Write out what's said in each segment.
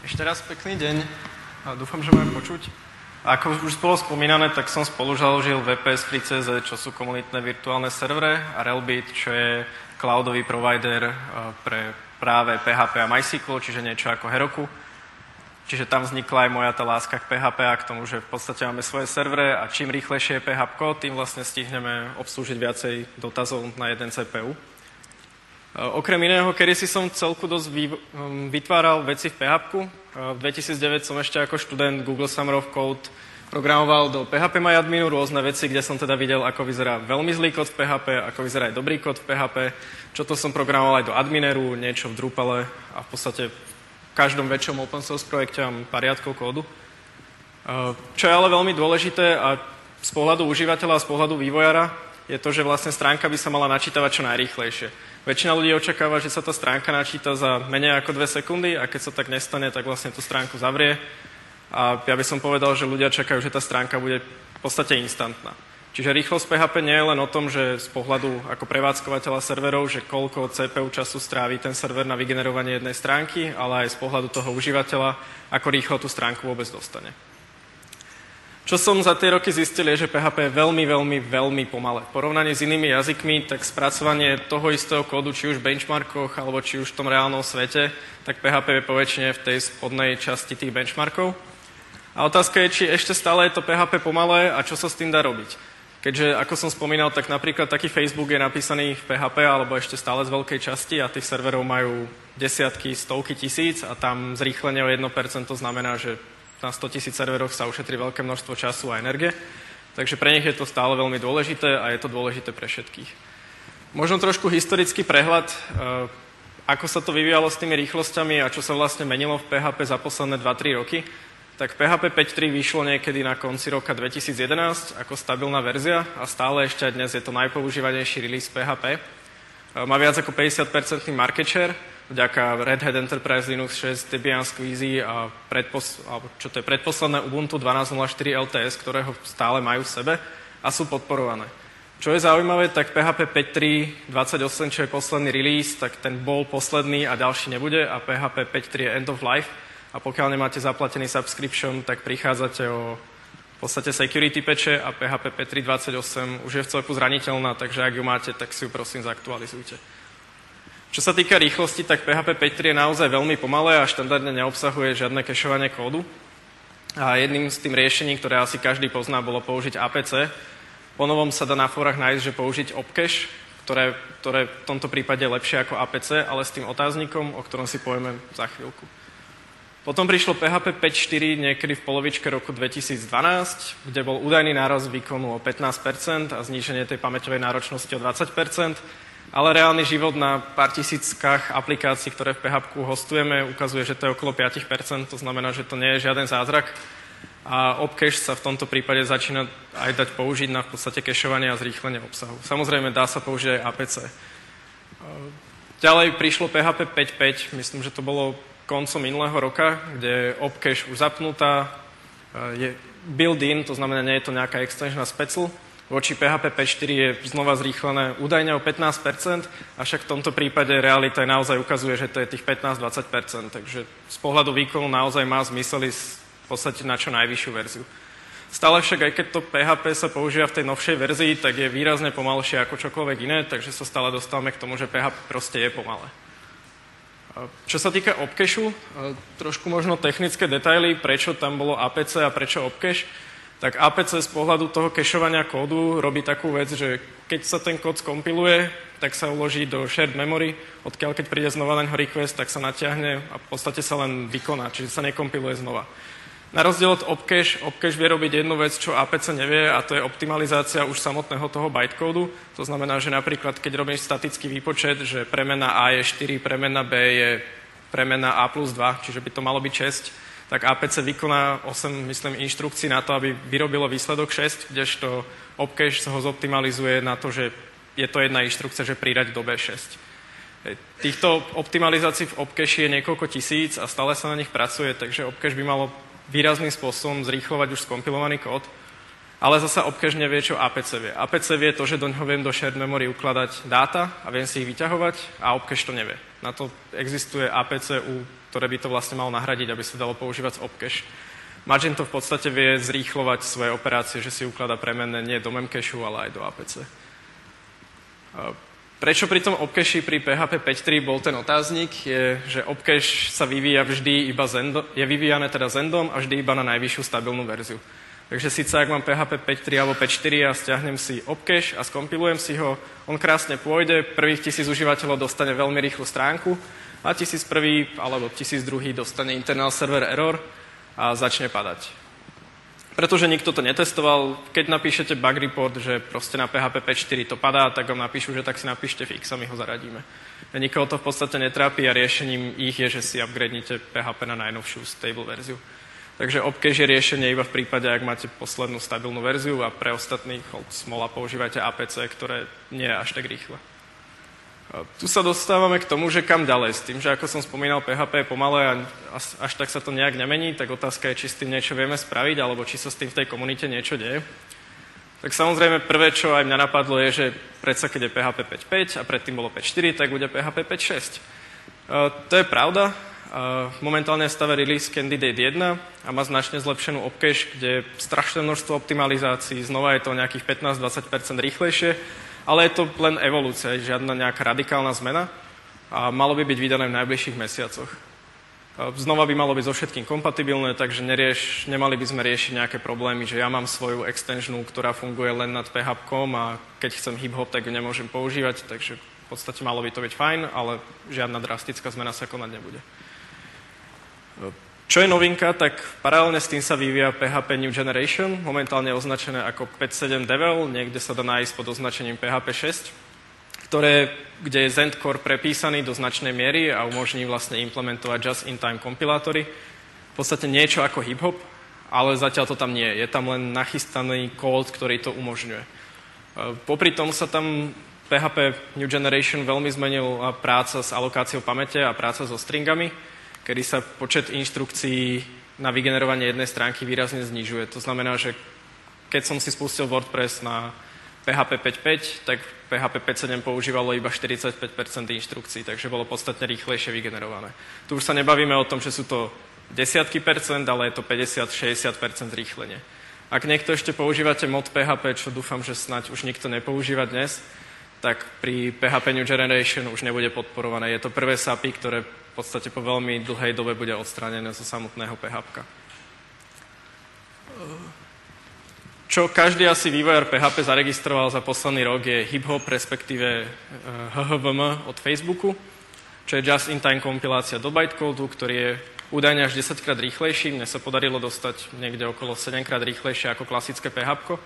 Ešte raz pekný deň. Dúfam, že ma počuť. Ako už bolo spomínané, tak som spoluzaložil VPS.CZ, čo sú komunitné virtuálne servere, a Railbit, čo je cloudový provider pre práve PHP a MySQL, čiže niečo ako Heroku. Čiže tam vznikla aj moja tá láska k PHP a k tomu, že v podstate máme svoje servere a čím rýchlejšie je PHP, tým vlastne stihneme obslúžiť viacej dotazov na jeden CPU. Okrem iného, kedysi som celku dosť vytváral veci v PHP. V 2009 som ešte ako študent Google Summer of Code programoval do PHPMyAdminu rôzne veci, kde som teda videl, ako vyzerá veľmi zlý kód v PHP, ako vyzerá aj dobrý kód v PHP. Čo to som programoval aj do Admineru, niečo v Drupale a v podstate v každom väčšom open source projekte mám pár riadkov kódu. Čo je ale veľmi dôležité a z pohľadu užívateľa a z pohľadu vývojára je to, že vlastne stránka by sa mala načítavať čo najrýchlejšie. Väčšina ľudí očakáva, že sa tá stránka načíta za menej ako 2 sekundy a keď sa tak nestane, tak vlastne tú stránku zavrie. A ja by som povedal, že ľudia čakajú, že tá stránka bude v podstate instantná. Čiže rýchlosť PHP nie je len o tom, že z pohľadu ako prevádzkovateľa serverov, že koľko CPU času strávi ten server na vygenerovanie jednej stránky, ale aj z pohľadu toho užívateľa, ako rýchlo tú stránku vôbec dostane. Čo som za tie roky zistil, je, že PHP je veľmi pomalé. V porovnaní s inými jazykmi, tak spracovanie toho istého kódu, či už v benchmarkoch, alebo či už v tom reálnom svete, tak PHP je poväčšine v tej spodnej časti tých benchmarkov. A otázka je, či ešte stále je to PHP pomalé a čo sa s tým dá robiť. Keďže, ako som spomínal, tak napríklad taký Facebook je napísaný v PHP, alebo ešte stále z veľkej časti a tých serverov majú desiatky, stovky tisíc a tam zrýchlenie o 1% znamená, že na 100 000 serveroch sa ušetrí veľké množstvo času a energie, takže pre nich je to stále veľmi dôležité a je to dôležité pre všetkých. Možno trošku historický prehľad, ako sa to vyvíjalo s tými rýchlosťami a čo sa vlastne menilo v PHP za posledné 2-3 roky. Tak PHP 5.3 vyšlo niekedy na konci roka 2011 ako stabilná verzia a stále ešte aj dnes je to najpoužívanejší release PHP. Má viac ako 50% market share, vďaka Red Hat Enterprise Linux 6, Debian Squeezy a predposledné Ubuntu 12.04 LTS, ktorého stále majú v sebe a sú podporované. Čo je zaujímavé, tak PHP 5.3.28, čo je posledný release, tak ten bol posledný a ďalší nebude a PHP 5.3 je end of life a pokiaľ nemáte zaplatený subscription, tak prichádzate o v podstate security patche a PHP 5.3.28 už je v celku zraniteľná, takže ak ju máte, tak si ju prosím zaktualizujte. Čo sa týka rýchlosti, tak PHP 5.3 je naozaj veľmi pomalé a štandardne neobsahuje žiadne cacheovanie kódu. A jedným z tým riešení, ktoré asi každý pozná, bolo použiť APC. Ponovom sa dá na fórach nájsť, že použiť opcache, ktoré v tomto prípade je lepšie ako APC, ale s tým otáznikom, o ktorom si povieme za chvíľku. Potom prišlo PHP 5.4 niekedy v polovičke roku 2012, kde bol údajný nárast výkonu o 15% a zníženie tej pamäťovej náročnosti o 20%, ale reálny život na pár tisíckach aplikácií, ktoré v PHP hostujeme, ukazuje, že to je okolo 5%, to znamená, že to nie je žiaden zázrak a opcache sa v tomto prípade začína aj dať použiť na v podstate cachovanie a zrýchlenie obsahu. Samozrejme, dá sa použiť aj APC. Ďalej prišlo PHP 5.5, myslím, že to bolo koncom minulého roka, kde je opcache už zapnutá, je built-in, to znamená, nie je to nejaká extension specl. Voči PHP 5.4 je znova zrýchlené údajne o 15%, avšak v tomto prípade realita naozaj ukazuje, že to je tých 15-20%, takže z pohľadu výkonu naozaj má zmysel ísť v podstate na čo najvyššiu verziu. Stále však, aj keď to PHP sa používa v tej novšej verzii, tak je výrazne pomalšie ako čokoľvek iné, takže sa stále dostávame k tomu, že PHP proste je pomalé. Čo sa týka opcachu, trošku možno technické detaily, prečo tam bolo APC a prečo opcache. Tak APC z pohľadu toho cachovania kódu robí takú vec, že keď sa ten kód skompiluje, tak sa uloží do shared memory, odkiaľ keď príde znova naňho request, tak sa natiahne a v podstate sa len vykoná, čiže sa nekompiluje znova. Na rozdiel od opcache vie robiť jednu vec, čo APC nevie, a to je optimalizácia už samotného toho bytecódu. To znamená, že napríklad, keď robíš statický výpočet, že premena A je 4, premena B je premena A plus 2, čiže by to malo byť 6, tak APC vykoná 8, myslím, inštrukcií na to, aby vyrobilo výsledok 6, kdežto opcache sa ho zoptimalizuje na to, že je to jedna inštrukcia, že pridať do B6. Týchto optimalizácií v opcache je niekoľko tisíc a stále sa na nich pracuje, takže opcache by malo výrazným spôsobom zrýchlovať už skompilovaný kód, ale zasa opcache nevie, čo APC vie. APC vie to, že doňho viem do shared memory ukladať dáta a viem si ich vyťahovať a opcache to nevie. Na to existuje APC u ktoré by to vlastne malo nahradiť, aby sa dalo používať z Opcache. Magento v podstate vie zrýchlovať svoje operácie, že si ukladá premenné nie do Memcachu, ale aj do APC. Prečo pri tom Opcache pri PHP 5.3 bol ten otáznik, je, že Opcache sa vyvíja vždy iba je vyvíjané teda Zendom a vždy iba na najvyššiu stabilnú verziu. Takže síce, ak mám PHP 5.3 alebo 5.4 a stiahnem si Opcache a skompilujem si ho, on krásne pôjde, prvých 1000 užívateľov dostane veľmi rýchlu stránku a 1001 alebo 1002 dostane internal server error a začne padať. Pretože nikto to netestoval, keď napíšete bug report, že proste na PHP 5.4 to padá, tak vám napíšu, že tak si napíšte fix a my ho zaradíme. A nikoho to v podstate netrápi a riešením ich je, že si upgradenite PHP na najnovšiu stable verziu. Takže Opcache je riešenie iba v prípade, ak máte poslednú stabilnú verziu a pre ostatných smola používajte APC, ktoré nie je až tak rýchle. Tu sa dostávame k tomu, že kam ďalej. S tým, že ako som spomínal, PHP je pomalé a až tak sa to nejak nemení, tak otázka je, či s tým niečo vieme spraviť, alebo či sa s tým v tej komunite niečo deje. Tak samozrejme prvé, čo aj mňa napadlo, je, že predsa keď je PHP 5.5 a predtým bolo 5.4, tak bude PHP 5.6. To je pravda. Momentálne stave release Candidate 1 a má značne zlepšenú Opcache, kde je strašné množstvo optimalizácií, znova je to nejakých 15-20% rýchlejšie, ale je to len evolúcia, žiadna nejaká radikálna zmena a malo by byť vydané v najbližších mesiacoch. Znova by malo byť so všetkým kompatibilné, takže nemali by sme riešiť nejaké problémy, že ja mám svoju extensionu, ktorá funguje len nad PHP-kom a keď chcem hip-hop, tak ju nemôžem používať, takže v podstate malo by to byť fajn, ale žiadna drastická zmena sa konať nebude. Čo je novinka, tak paralelne s tým sa vyvíja PHP New Generation, momentálne označené ako 5.7 Devel, niekde sa dá nájsť pod označením PHP 6, kde je Zend core prepísaný do značnej miery a umožní vlastne implementovať just-in-time kompilátory. V podstate niečo ako hip-hop, ale zatiaľ to tam nie je. Je tam len nachystaný kód, ktorý to umožňuje. Popri tom sa tam PHP New Generation veľmi zmenil práca s alokáciou pamäte a práca so stringami, kedy sa počet inštrukcií na vygenerovanie jednej stránky výrazne znižuje. To znamená, že keď som si spustil WordPress na PHP 5.5, tak PHP 5.7 používalo iba 45% inštrukcií, takže bolo podstatne rýchlejšie vygenerované. Tu už sa nebavíme o tom, že sú to desiatky percent, ale je to 50-60% rýchlenie. Ak niekto ešte používate mod PHP, čo dúfam, že snáď už nikto nepoužíva dnes, tak pri PHP New Generation už nebude podporované. Je to prvé SAPI, ktoré v podstate po veľmi dlhej dobe bude odstránené zo samotného PHP. Čo každý asi vývojár PHP zaregistroval za posledný rok je hip-hop, respektíve HHVM od Facebooku, čo je just-in-time kompilácia do bytecodu, ktorý je údajne až 10-krát rýchlejší. Mne sa podarilo dostať niekde okolo 7-krát rýchlejšie ako klasické PHP.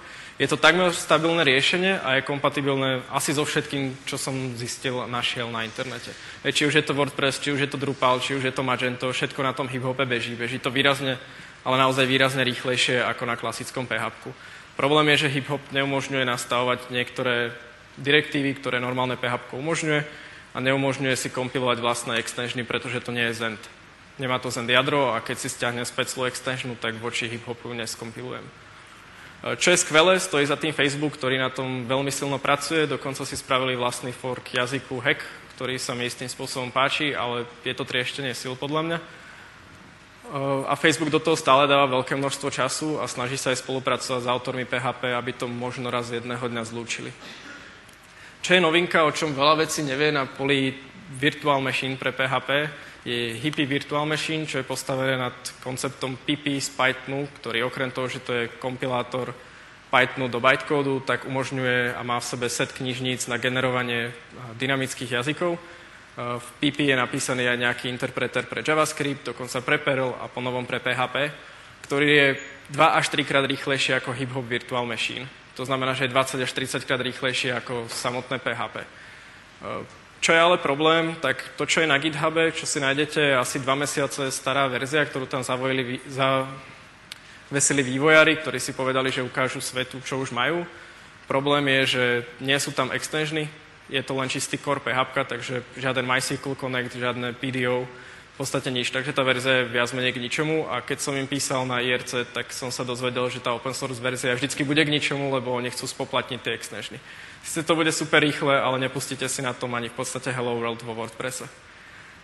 Je to takmer stabilné riešenie a je kompatibilné asi so všetkým, čo som zistil a našiel na internete. Či už je to WordPress, či už je to Drupal, či už je to Magento, všetko na tom hip-hope beží. Beží to výrazne, ale naozaj výrazne rýchlejšie ako na klasickom PHP. Problém je, že hip-hop neumožňuje nastavovať niektoré direktívy, ktoré normálne PHP umožňuje a neumožňuje si kompilovať vlastné extensiony, pretože to nie je Zend. Nemá to Zend jadro a keď si stiahnem späť slovo extensionu, tak voči hip-hopu neskompilujem. Čo je skvelé, stojí za tým Facebook, ktorý na tom veľmi silno pracuje, dokonca si spravili vlastný fork jazyku Hack, ktorý sa mi istým spôsobom páči, ale je to trieštenie síl podľa mňa. A Facebook do toho stále dáva veľké množstvo času a snaží sa aj spolupracovať s autormi PHP, aby to možno raz jedného dňa zlúčili. Čo je novinka, o čom veľa vecí nevie na poli Virtual Machine pre PHP, je Hippie Virtual Machine, čo je postavené nad konceptom PP z Pythonu, ktorý okrem toho, že to je kompilátor Pythonu do bytecodu, tak umožňuje a má v sebe set knižníc na generovanie dynamických jazykov. V PP je napísaný aj nejaký interpreter pre JavaScript, dokonca pre Perl a ponovom pre PHP, ktorý je 2 až 3 krát rýchlejší ako Hip-Hop Virtual Machine. To znamená, že je 20 až 30 krát rýchlejší ako samotné PHP. Čo je ale problém, tak to, čo je na GitHube, čo si nájdete, je asi 2 mesiace stará verzia, ktorú tam zavesili vývojári, ktorí si povedali, že ukážu svetu, čo už majú. Problém je, že nie sú tam extensiony, je to len čistý core PHP, takže žiaden MySQL Connect, žiadne PDO, v podstate nič. Takže tá verzia je viac menej k ničomu a keď som im písal na IRC, tak som sa dozvedel, že tá open source verzia vždycky bude k ničomu, lebo oni chcú spoplatniť tie extensiony. Sice to bude super rýchle, ale nepustíte si na tom ani v podstate Hello World vo WordPresse.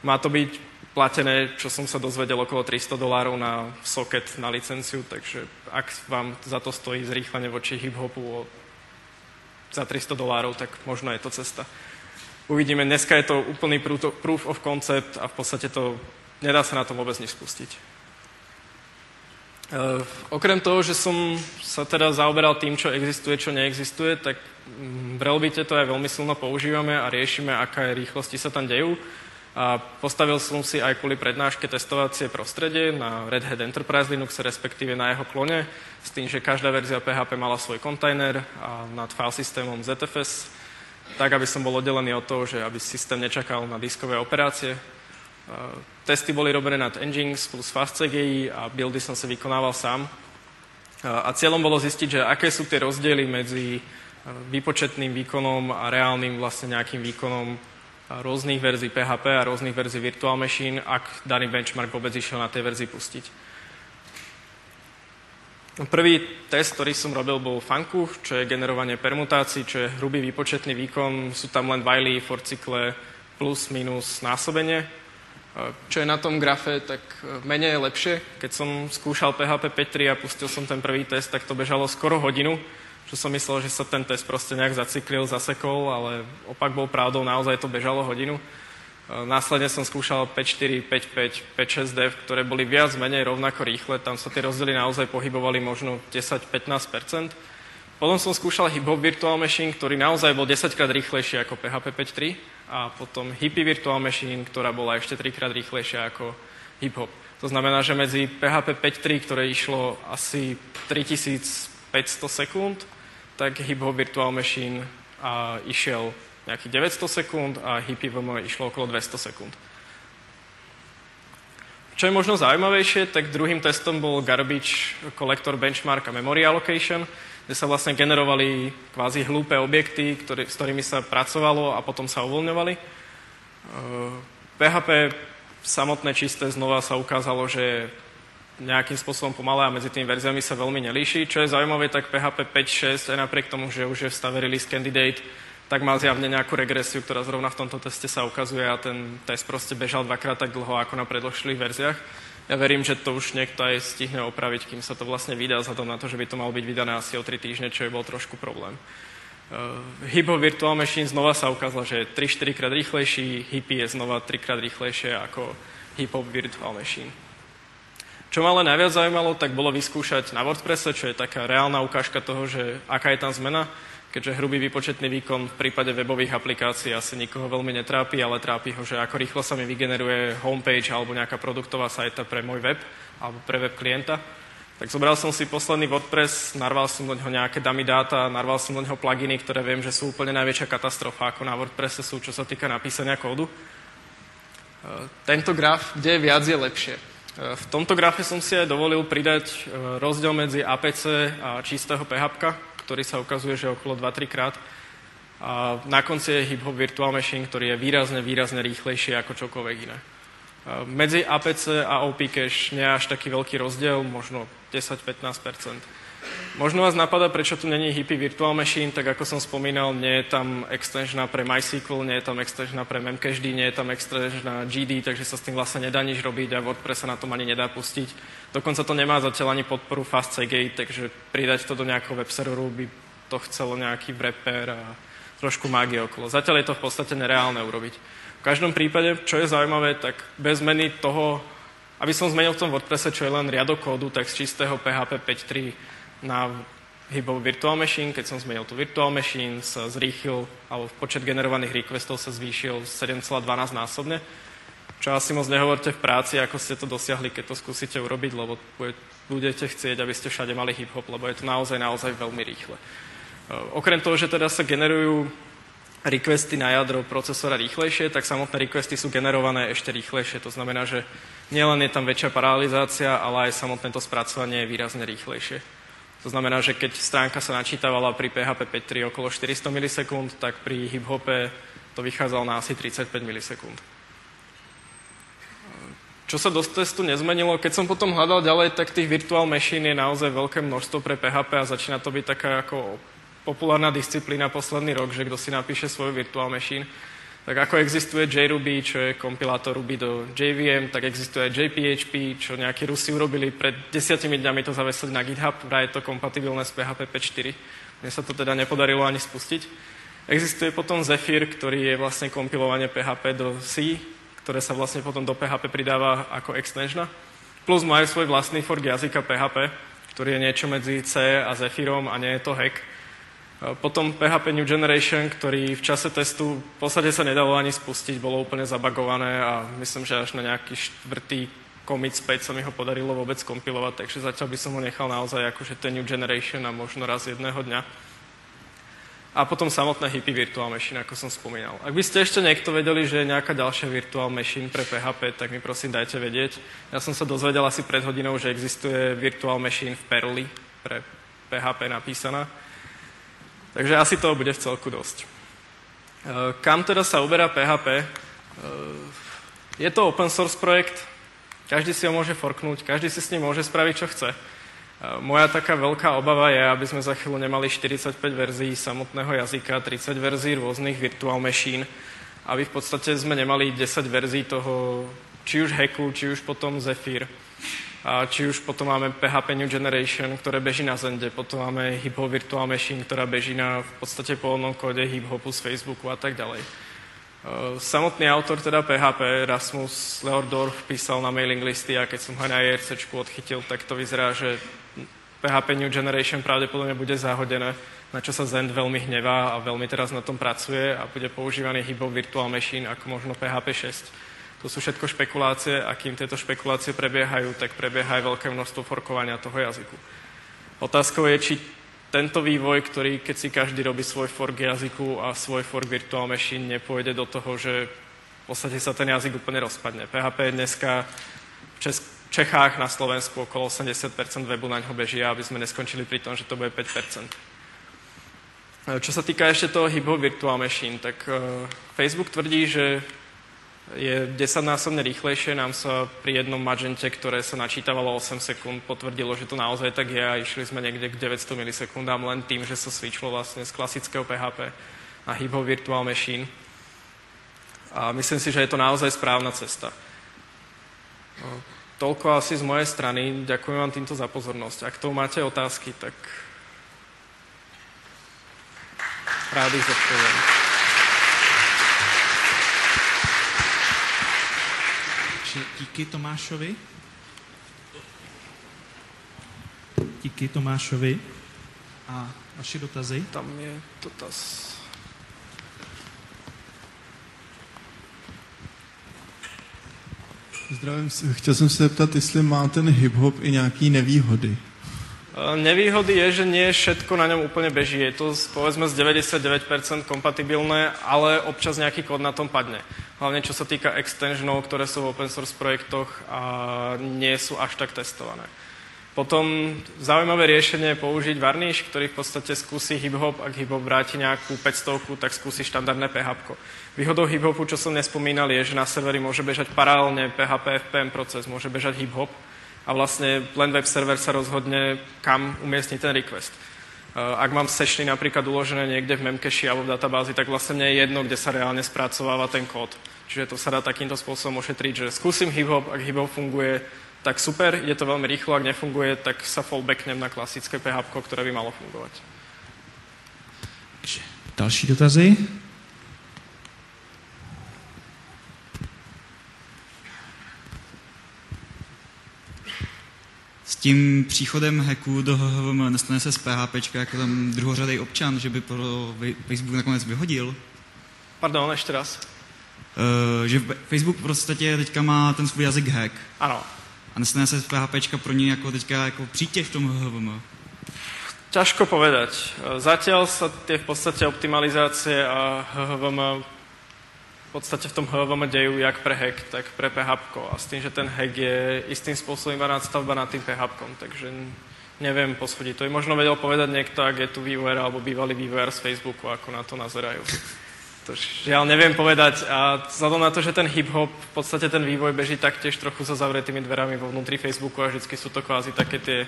Má to byť platené, čo som sa dozvedel, okolo $300 na socket, na licenciu, takže ak vám za to stojí zrýchlenie voči hip-hopu za $300, tak možno je to cesta. Uvidíme, dneska je to úplný proof of concept a v podstate to nedá sa na tom vôbec nič spustiť. Okrem toho, že som sa teda zaoberal tým, čo existuje, čo neexistuje, tak v Railbite to aj veľmi silno používame a riešime, aké rýchlosti sa tam dejú. A postavil som si aj kvôli prednáške testovacie prostredie na Red Hat Enterprise Linux, respektíve na jeho klone, s tým, že každá verzia PHP mala svoj kontajner a nad file systémom ZFS, tak aby som bol oddelený od toho, že aby systém nečakal na diskové operácie. Testy boli robené nad Nginx plus FastCGI a buildy som si vykonával sám. A cieľom bolo zistiť, že aké sú tie rozdiely medzi výpočetným výkonom a reálnym vlastne nejakým výkonom rôznych verzií PHP a rôznych verzií Virtual Machine, ak daný benchmark vôbec išiel na tej verzii pustiť. Prvý test, ktorý som robil, bol Funku, čo je generovanie permutácií, čo je hrubý výpočetný výkon. Sú tam len while, for cykle, plus, minus, násobenie. Čo je na tom grafe, tak menej je lepšie. Keď som skúšal PHP 5.3 a pustil som ten prvý test, tak to bežalo skoro hodinu, čo som myslel, že sa ten test proste nejak zacyklil, zasekol, ale opak bol pravdou, naozaj to bežalo hodinu. Následne som skúšal 5.4, 5.5, 5.6 dev, ktoré boli viac menej rovnako rýchle, tam sa tie rozdiely naozaj pohybovali možno 10-15%. Potom som skúšal HipHop Virtual Machine, ktorý naozaj bol 10-krát rýchlejší ako PHP 5.3 a potom Hippie Virtual Machine, ktorá bola ešte 3-krát rýchlejšia ako HipHop. To znamená, že medzi PHP 5.3, ktoré išlo asi 3500 sekúnd, tak HipHop Virtual Machine išiel nejakých 900 sekúnd a HippieVM išlo okolo 200 sekúnd. Čo je možno zaujímavejšie, tak druhým testom bol Garbage Collector Benchmark a Memory Allocation, kde sa vlastne generovali kvázi hlúpe objekty, s ktorými sa pracovalo a potom sa uvoľňovali. PHP samotné čisté znova sa ukázalo, že nejakým spôsobom pomalé a medzi tými verziami sa veľmi nelíši. Čo je zaujímavé, tak PHP 5.6 aj napriek tomu, že už je v stave release candidate, tak má zjavne nejakú regresiu, ktorá zrovna v tomto teste sa ukazuje a ten test proste bežal dvakrát tak dlho ako na predložších verziách. Ja verím, že to už niekto aj stihne opraviť, kým sa to vlastne vydá, vzhľadom na to, že by to malo byť vydané asi o 3 týždne, čo je bol trošku problém. HipHop Virtual Machine znova sa ukázalo, že je 3-4 krát rýchlejší, Hippie je znova 3 krát rýchlejšie ako HipHop Virtual Machine. Čo ma ale najviac zaujímalo, tak bolo vyskúšať na WordPresse, čo je taká reálna ukážka toho, že aká je tam zmena, keďže hrubý výpočetný výkon v prípade webových aplikácií asi nikoho veľmi netrápi, ale trápi ho, že ako rýchlo sa mi vygeneruje homepage alebo nejaká produktová sajta pre môj web alebo pre web klienta. Tak zobral som si posledný WordPress, narval som do neho nejaké dummy dáta, narval som do neho pluginy, ktoré viem, že sú úplne najväčšia katastrofa, ako na WordPresse sú, čo sa týka napísania kódu. Tento graf, kde je viac, je lepšie. V tomto grafe som si aj dovolil pridať rozdiel medzi APC a čistého PHP, ktorý sa ukazuje, že okolo 2-3 krát. A na konci je HipHop Virtual Machine, ktorý je výrazne rýchlejší ako čokoľvek iné. Medzi APC a OP Cache nie je až taký veľký rozdiel, možno 10-15%. Možno vás napadá, prečo tu není Hippie Virtual Machine, tak ako som spomínal, nie je tam extensiona pre MySQL, nie je tam extensiona pre Memcached, nie je tam extensiona GD, takže sa s tým vlastne nedá nič robiť a WordPress sa na tom ani nedá pustiť. Dokonca to nemá zatiaľ ani podporu FastCGI, takže pridať to do nejakého web serveru by to chcelo nejaký wrapper a trošku mágie okolo. Zatiaľ je to v podstate nereálne urobiť. V každom prípade, čo je zaujímavé, tak bez zmeny toho, aby som zmenil v tom WordPresse, čo je len riadok kódu, tak z čistého PHP 5.3 na HipHop Virtual Machine, keď som zmenil tú Virtual Machine, sa zrýchlil, alebo počet generovaných requestov sa zvýšil 7,12 násobne. Čo asi moc nehovorte v práci, ako ste to dosiahli, keď to skúsite urobiť, lebo budete chcieť, aby ste všade mali hip-hop, lebo je to naozaj veľmi rýchle. Okrem toho, že teda sa generujú requesty na jadro procesora rýchlejšie, tak samotné requesty sú generované ešte rýchlejšie. To znamená, že nielen je tam väčšia paralelizácia, ale aj samotné to spracovanie je výrazne rýchlejšie. To znamená, že keď stránka sa načítavala pri PHP 5.3 okolo 400 milisekúnd, tak pri hip-hope to vychádzalo na asi 35 milisekúnd. Čo sa do testu nezmenilo, keď som potom hľadal ďalej, tak tých virtual machine je naozaj veľké množstvo pre PHP a začína to byť taká ako populárna disciplína posledný rok, že kto si napíše svoj virtual machine. Tak ako existuje JRuby, čo je kompilátor Ruby do JVM, tak existuje aj JPHP, čo nejakí Rusi urobili. Pred 10 dňami to zavesili na GitHub, vraj je to kompatibilné s PHP 5.4. Mne sa to teda nepodarilo ani spustiť. Existuje potom Zephyr, ktorý je vlastne kompilovanie PHP do C, ktoré sa vlastne potom do PHP pridáva ako extension. Plus majú svoj vlastný fork jazyka PHP, ktorý je niečo medzi C a Zephyrom a nie je to hack. Potom PHP New Generation, ktorý v čase testu v podstate sa nedalo ani spustiť, bolo úplne zabagované a myslím, že až na nejaký 4. commit späť sa mi ho podarilo vôbec kompilovať, takže zatiaľ by som ho nechal naozaj akože ten New Generation a možno raz jedného dňa. A potom samotné hippie virtual machine, ako som spomínal. Ak by ste ešte niekto vedeli, že je nejaká ďalšia virtual machine pre PHP, tak mi prosím dajte vedieť. Ja som sa dozvedel asi pred hodinou, že existuje virtual machine v Perli pre PHP napísaná. Takže asi toho bude v celku dosť. Kam teda sa uberá PHP? Je to open source projekt, každý si ho môže forknúť, každý si s ním môže spraviť, čo chce. Moja taká veľká obava je, aby sme za chvíľu nemali 45 verzií samotného jazyka, 30 verzií rôznych virtual machine, aby v podstate sme nemali 10 verzií toho, či už hacku, či už potom Zephyr. A či už potom máme PHP New Generation, ktoré beží na Zende, potom máme HipHop Virtual Machine, ktorá beží na v podstate pôvodnom kóde HipHopu z Facebooku a tak ďalej. Samotný autor teda PHP, Rasmus Leordorf, písal na mailing listy a keď som ho na IRCčku odchytil, tak to vyzerá, že PHP New Generation pravdepodobne bude zahodené, na čo sa Zend veľmi hnevá a veľmi teraz na tom pracuje a bude používaný HipHop Virtual Machine ako možno PHP 6. To sú všetko špekulácie a kým tieto špekulácie prebiehajú, tak prebieha aj veľké množstvo forkovania toho jazyku. Otázkou je, či tento vývoj, ktorý keď si každý robí svoj fork jazyku a svoj fork virtual machine, nepôjde do toho, že v podstate sa ten jazyk úplne rozpadne. PHP je dneska v Čechách, na Slovensku okolo 80% webu na ňo beží, aby sme neskončili pri tom, že to bude 5%. Čo sa týka ešte toho HipHop Virtual Machine, tak Facebook tvrdí, že je 10-násobne rýchlejšie. Nám sa pri jednom magente, ktoré sa načítavalo 8 sekúnd, potvrdilo, že to naozaj tak je a išli sme niekde k 900 milisekundám len tým, že sa switchlo vlastne z klasického PHP na HipHop Virtual Machine. A myslím si, že je to naozaj správna cesta. Toľko asi z mojej strany. Ďakujem vám týmto za pozornosť. Ak to máte otázky, tak rád ich zodpoviem. Díky Tomášovi. A vaše dotazy? Tam je dotaz. Zdravím, chtěl jsem se zeptat, jestli má ten hip-hop i nějaký nevýhody. Nevýhody je, že nie všetko na ňom úplne beží. Je to povedzme z 99% kompatibilné, ale občas nejaký kód na tom padne. Hlavne čo sa týka extensionov, ktoré sú v open source projektoch a nie sú až tak testované. Potom zaujímavé riešenie je použiť Varnish, ktorý v podstate skúsi hip-hop, ak hip-hop vráti nejakú 500, tak skúsi štandardné PHP. Výhodou hip-hopu, čo som nespomínal, je, že na serveri môže bežať paralelne PHP FPM proces, môže bežať hip-hop a vlastne len web server sa rozhodne, kam umiestniť ten request. Ak mám sešny napríklad uložené niekde v memcache alebo v databázi, tak vlastne mne je jedno, kde sa reálne spracováva ten kód. Čiže to sa dá takýmto spôsobom ošetriť, že skúsim hip-hop, ak hip-hop funguje, tak super, je to veľmi rýchlo, ak nefunguje, tak sa fallbacknem na klasické PHP, ktoré by malo fungovať. Další dotazy? S tím příchodem hacku do HHVM nestane se z PHPčka jako tam druhořadý občan, že by pro Facebook nakonec vyhodil? Pardon, ještě raz. Že Facebook v podstatě teďka má ten svůj jazyk hack. Ano. A nestane se z PHPčka pro něj jako teďka jako přítěž v tom HHVM? Ťažko povedať. Zatiaľ sa tie v podstate optimalizácie a HHVM v podstate v tom HVM dejú jak pre hack, tak pre PHP. A s tým, že ten hack je istým spôsobom iba nadstavba nad tým PHP, takže neviem posúdiť. To je možno vedel povedať niekto, ak je tu vývojar alebo bývalý vývojar z Facebooku, ako na to nazerajú. To žiaľ neviem povedať. A vzhľadom na to, že ten hip-hop, v podstate ten vývoj beží taktiež trochu so zavretými dverami vo vnútri Facebooku a vždycky sú to kvázi také tie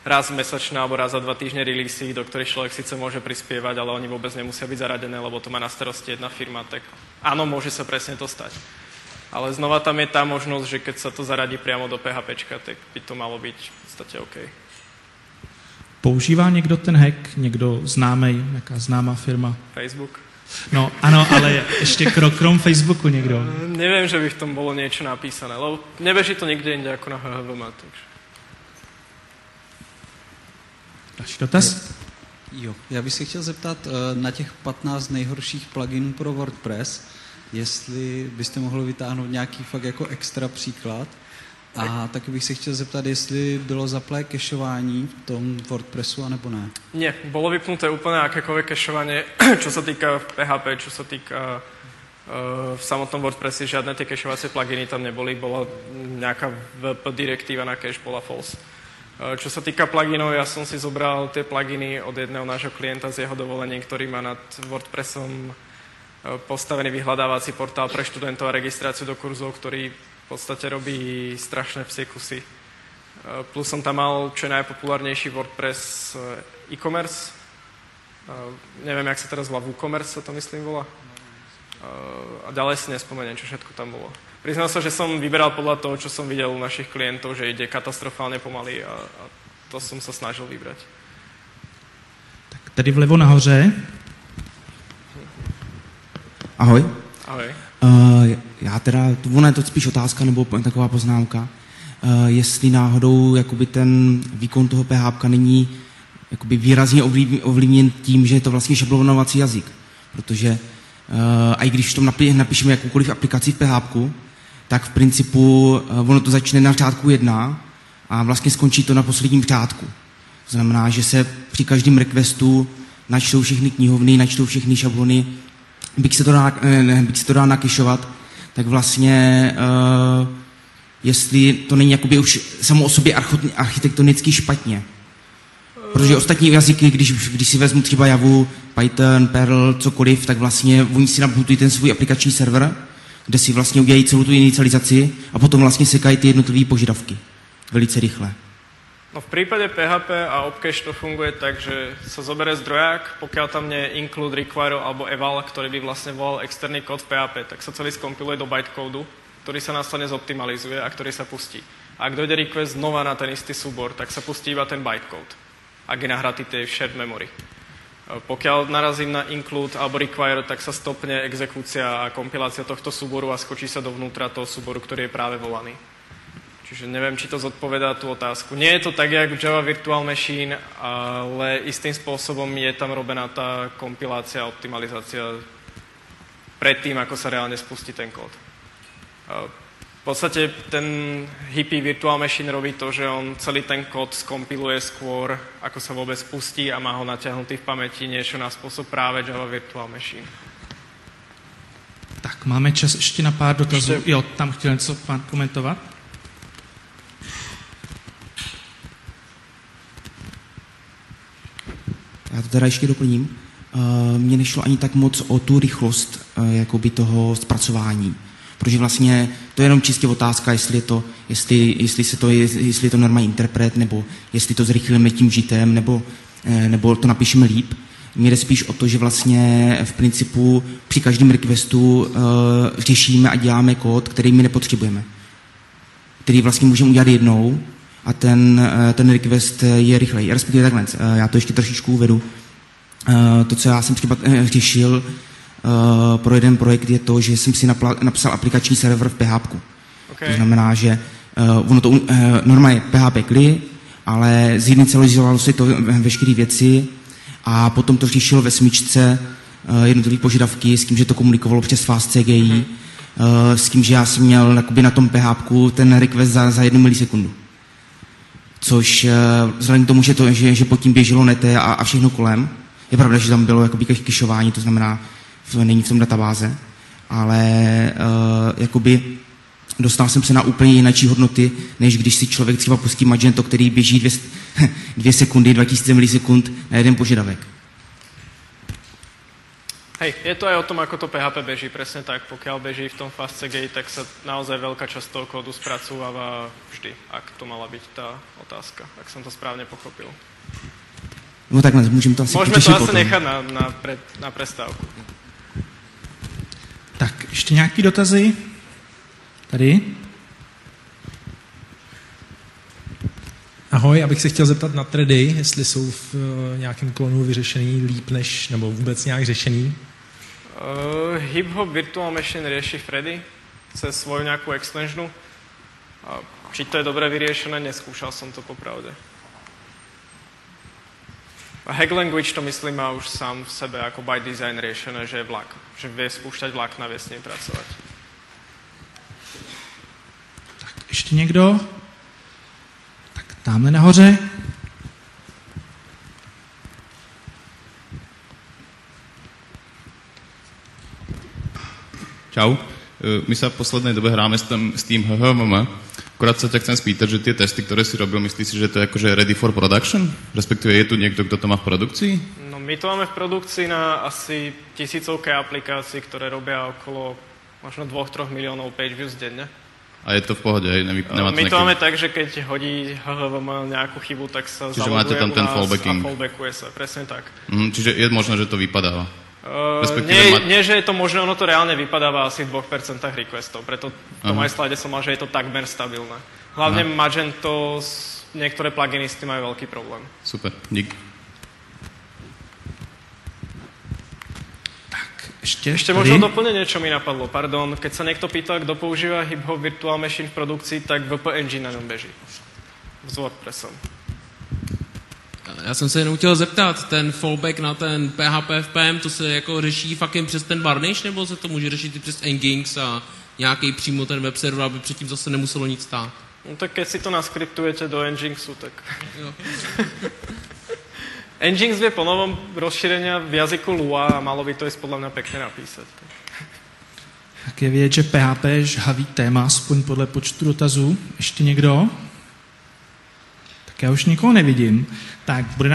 raz mesačné alebo raz za 2 týždne releasy, do ktorých človek síce môže prispievať, ale oni vôbec nemusia byť zaradené, lebo to má na starosti jedna firma, tak áno, môže sa presne to stať. Ale znova tam je tá možnosť, že keď sa to zaradí priamo do PHPčka, tak by to malo byť v podstate OK. Používá někdo ten hack, někdo známej, nějaká známá firma? Facebook? No ano, ale ještě krom Facebooku někdo. Neviem, že by v tom bolo niečo napísané, lebo nebeží to nikde inde ako na HHVM, takže... Další dotaz? Jo, já bych se chtěl zeptat na těch 15 nejhorších pluginů pro WordPress, jestli byste mohli vytáhnout nějaký fakt jako extra příklad. A taky bych se chtěl zeptat, jestli bylo zaplé kešování v tom WordPressu, anebo ne. Nie, bolo vypnuté úplne akékoľvek kešovanie, čo sa týka PHP, čo sa týka v samotnom WordPresse, žiadne tie kešovacie pluginy tam neboli, bola nejaká WP direktíva na cache, bola false. Čo sa týka pluginov, ja som si zobral tie pluginy od jedného nášho klienta z jeho dovolení, ktorý má nad WordPressom postavený vyhľadávací portál pre študentov a registráciu do kurzov, ktorý v podstate robí strašné psie kusy. Plus som tam mal, čo je najpopulárnejší WordPress e-commerce. Neviem, jak sa teraz volá, WooCommerce sa to myslím volá. A ďalej si nespomeniem, čo všetko tam bolo. Priznám sa, že som vyberal podľa toho, čo som videl u našich klientov, že ide katastrofálne pomaly a to som sa snažil vybrať. Tak tady vlevo nahoře. Ahoj. Ahoj. Já teda, ona je to spíš otázka nebo taková poznámka, jestli náhodou jakoby ten výkon toho PHP není jakoby výrazně ovlivněn tím, že je to vlastně šablonovací jazyk, protože a i když v tom napíšeme jakoukoliv aplikaci v PHP, tak v principu ono to začne na řádku 1 a vlastně skončí to na posledním řádku. To znamená, že se při každém requestu načtou všechny knihovny, načtou všechny šablony, byť se to dá nakišovat, tak vlastně jestli to není jakoby už samo o sobě architektonicky špatně. Protože ostatní jazyky, když si vezmu třeba Javu, Python, Perl, cokoliv, tak vlastně oni si nabootují ten svůj aplikační server, kde si vlastně udělají celou tu inicializaci a potom vlastně sekají ty jednotlivé požadavky velice rychle. No v prípade PHP a Opcache to funguje tak, že sa zoberie zdroják, pokiaľ tam nie je include, require alebo eval, ktorý by vlastne volal externý kód v PHP, tak sa celý skompiluje do bytecódu, ktorý sa následne zoptimalizuje a ktorý sa pustí. A ak dojde request znova na ten istý súbor, tak sa pustí iba ten bytecode, ak je nahratý tej shared memory. Pokiaľ narazím na include alebo require, tak sa stopne exekúcia a kompilácia tohto súboru a skočí sa dovnútra toho súboru, ktorý je práve volaný. Čiže neviem, či to zodpovedá tú otázku. Nie je to tak, jak v Java Virtual Machine, ale istým spôsobom je tam robená tá kompilácia a optimalizácia predtým, ako sa reálne spustí ten kód. V podstate ten hippie Virtual Machine robí to, že on celý ten kód skompiluje skôr, ako sa vôbec spustí a má ho natiahnutý v pamäti niečo na spôsob práve Java Virtual Machine. Tak, máme čas ještě na pár dotazů. Jo, tam chtěl něco pán komentovat? Já to teda ještě doplním. Mně nešlo ani tak moc o tu rychlost jakoby toho zpracování. Protože vlastně to je jenom čistě otázka, jestli je to normální interpret, nebo jestli to zrychlíme tím žitem, nebo to napíšeme líp. Mně jde spíš o to, že vlastně v principu při každém requestu řešíme a děláme kód, který my nepotřebujeme. Který vlastně můžeme udělat jednou a ten request je rychlej. Respektive takhle, já to ještě trošičku uvedu. To, co já jsem třeba řešil pro jeden projekt, je to, že jsem si napsal aplikační server v PHP. Okay. To znamená, že ono to normálně PHP CLI, ale zinicializovalo si to veškeré věci a potom to řešilo ve smyčce jednotlivé požadavky s tím, že to komunikovalo přes FastCGI, s tím, že já jsem měl na tom PHP ten request za 1 milisekundu. Což vzhledem k tomu, že pod tím běželo nete a všechno kolem, je pravda, že tam bylo jakoby kešování, to znamená, není v tom databáze, ale jakoby dostal jsem se na úplně jináčí hodnoty, než když si člověk třeba pustí Magento, který běží 2 sekundy, 2000 milisekund na jeden požadavek. Hej, je to aj o tom, ako to PHP beží, presne tak. Pokiaľ beží v tom FastCGate, tak sa naozaj veľká časť toho kódu spracováva vždy, ak to mala byť tá otázka, ak som to správne pochopil. No takhle, můžeme to asi Môžeme to potom. asi nechať na prestávku. Tak, ještě nějaký dotazy? Tady? Ahoj, abych se chtěl zeptat na thready, jestli jsou v nějakém klonu vyřešený líp než, nebo vůbec nějak řešený. Hip-hop Virtual Machine rieši thready cez svoju nejakú extensionu. Či to je dobre vyriešené, neskúšal som to popravde. A Hack Language to myslím má už sám v sebe ako by design riešené, že je vlak. Že vie spúšťať vlak a vie s ním pracovať. Tak, ještě někdo? Tak tamhle nahoře. Čau. My sa v poslednej dobe hráme s tým HHMM. Akorát sa ťa chcem spýtať, že tie testy, ktoré si robil, myslíš si, že to je akože ready for production? Respektíve je tu niekto, kto to má v produkcii? No my to máme v produkcii na asi 1000 aplikácií, ktoré robia okolo možno 2-3 miliónov page views denne. A je to v pohode, nemá to my to máme tak, že keď hodí HHVM nejakú chybu, tak sa čiže máte tam ten fallbacking. A fallbackuje sa, presne tak. Čiže je možné, že to vypadáva? Nie, že je to možné, ono to reálne vypadáva asi v 2% requestov, preto v tom aj slide som mal, že je to takmer stabilné. Hlavne Magento, niektoré pluginy s tým majú veľký problém. Super, dík. Ešte možno doplnenie, čo mi napadlo, pardon. Keď sa niekto pýta, kto používa hip-hop Virtual Machine v produkcii, tak VP Engine na ňom beží. S WordPressem. Já jsem se jenom chtěl zeptat, ten fallback na ten PHP FPM, to se jako řeší fakt jen přes ten Varnish, nebo se to může řešit i přes Nginx a nějaký přímo ten web server, aby předtím zase nemuselo nic stát? No tak keď si to naskriptujete do Nginxu, tak... Jo. Nginx vie po novom rozšírenia v jazyku Lua a malo by to ísť podľa mňa pekne napísať. Tak je vidět, že PHP je žhavý téma, aspoň podle počtu dotazů. Ještě někdo? Tak já už nikoho nevidím. Tak bude